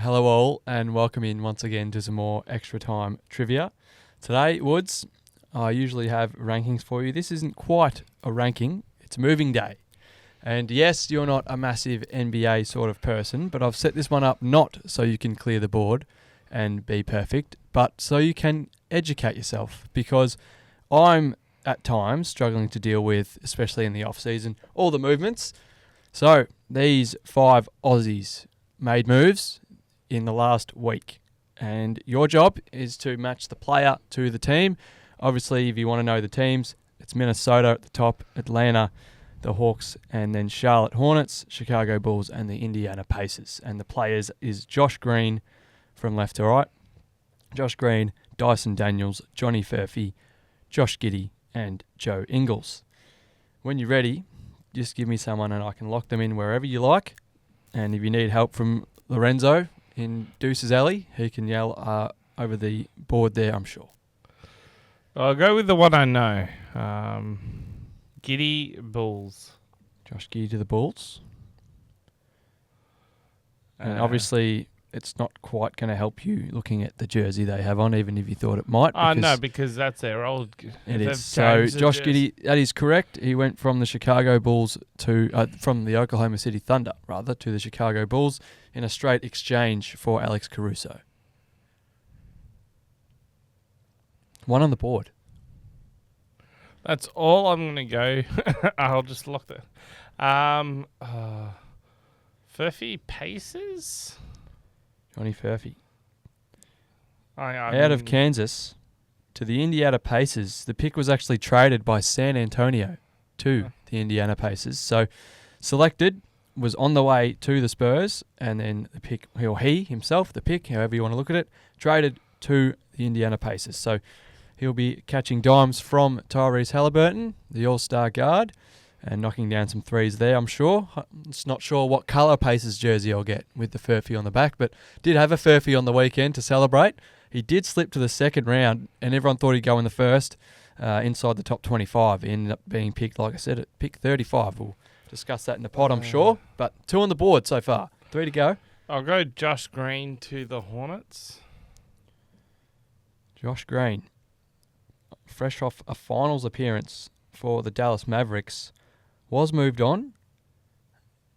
Hello all, and welcome in once again to some more extra time trivia. Today, Woods, I usually have rankings for you. This isn't quite a ranking, it's moving day. And yes, you're not a massive NBA sort of person, but I've set this one up not so you can clear the board and be perfect, but so you can educate yourself, because I'm at times struggling to deal with, especially in the off-season, all the movements. So these 5 Aussies made moves in the last week, and your job is to match the player to the team. Obviously, if you want to know the teams, it's Minnesota at the top, Atlanta, the Hawks, and then Charlotte Hornets, Chicago Bulls, and the Indiana Pacers. And the players is Josh Green from left to right. Josh Green, Dyson Daniels, Johnny Furphy, Josh Giddey, and Joe Ingles. When you're ready, just give me someone and I can lock them in wherever you like. And if you need help from Lorenzo in Deuce's Alley, he can yell over the board there, I'm sure. I'll go with the one I know. Giddey Bulls. Josh Giddey to the Bulls. And obviously, it's not quite going to help you looking at the jersey they have on, even if you thought it might. No, because that's their old... It is. So, Josh Giddey, that is correct. He went from the Chicago Bulls from the Oklahoma City Thunder, rather, to the Chicago Bulls in a straight exchange for Alex Caruso. One on the board. That's all I'm going to go. I'll just lock that. Furphy Pacers? Johnny Furphy. Out of Kansas to the Indiana Pacers. The pick was actually traded by San Antonio to the Indiana Pacers. So selected, was on the way to the Spurs, and then the pick, or he himself, the pick, however you want to look at it, traded to the Indiana Pacers. So he'll be catching dimes from Tyrese Halliburton, the all-star guard, and knocking down some threes there, I'm sure. It's not sure what colour Pacers jersey I'll get with the Furphy on the back, but did have a Furphy on the weekend to celebrate. He did slip to the second round, and everyone thought he'd go in the first, inside the top 25. He ended up being picked, like I said, at pick 35. We'll discuss that in the pod, I'm sure. But 2 on the board so far. 3 to go. I'll go Josh Green to the Hornets. Josh Green, fresh off a finals appearance for the Dallas Mavericks, was moved on,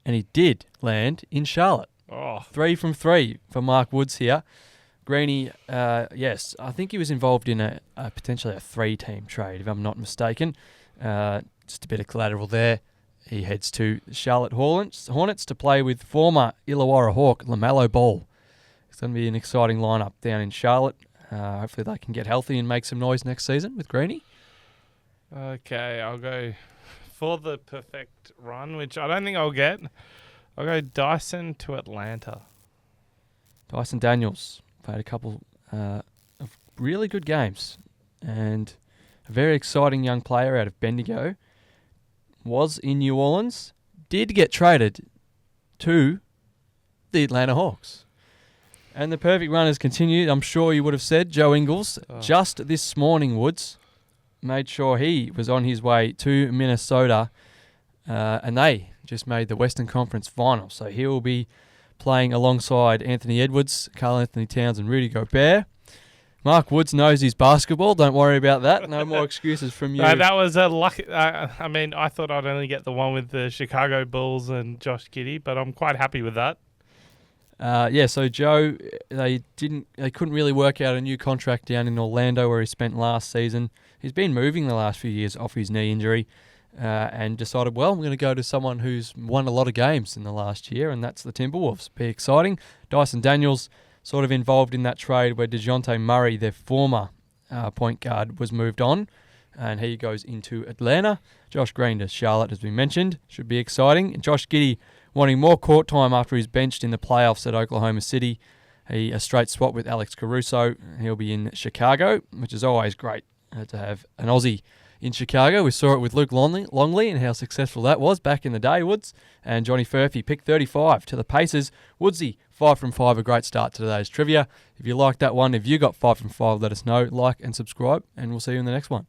and he did land in Charlotte. 3 from 3 for Mark Woods here. Greeny, yes, I think he was involved in a potentially a 3-team trade, if I'm not mistaken. Just a bit of collateral there. He heads to Charlotte Hornets to play with former Illawarra Hawk LaMelo Ball. It's going to be an exciting lineup down in Charlotte. Hopefully they can get healthy and make some noise next season with Greeny. Okay, I'll go for the perfect run, which I don't think I'll get. I'll go Dyson to Atlanta. Dyson Daniels played a couple of really good games, and a very exciting young player out of Bendigo. Was in New Orleans, did get traded to the Atlanta Hawks. And the perfect run has continued. I'm sure you would have said Joe Ingles just this morning, Woods, made sure he was on his way to Minnesota, and they just made the Western Conference Finals. So he will be playing alongside Anthony Edwards, Karl Anthony Towns, and Rudy Gobert. Mark Woods knows his basketball. Don't worry about that. No more excuses from you. No, that was a lucky... I thought I'd only get the one with the Chicago Bulls and Josh Giddey, but I'm quite happy with that. So Joe, they couldn't really work out a new contract down in Orlando where he spent last season. He's been moving the last few years off his knee injury, and decided, well, I'm going to go to someone who's won a lot of games in the last year, and that's the Timberwolves. Be exciting. Dyson Daniels sort of involved in that trade where DeJounte Murray, their former point guard, was moved on, and he goes into Atlanta. Josh Green to Charlotte, as we mentioned. Should be exciting. And Josh Giddey wanting more court time after he's benched in the playoffs at Oklahoma City. A straight swap with Alex Caruso. He'll be in Chicago, which is always great to have an Aussie in Chicago. We saw it with Luke Longley and how successful that was back in the day, Woods. And Johnny Furphy picked 35 to the Pacers. Woodsy, 5 from 5, a great start to today's trivia. If you liked that one, if you got 5 from 5, let us know. Like and subscribe, and we'll see you in the next one.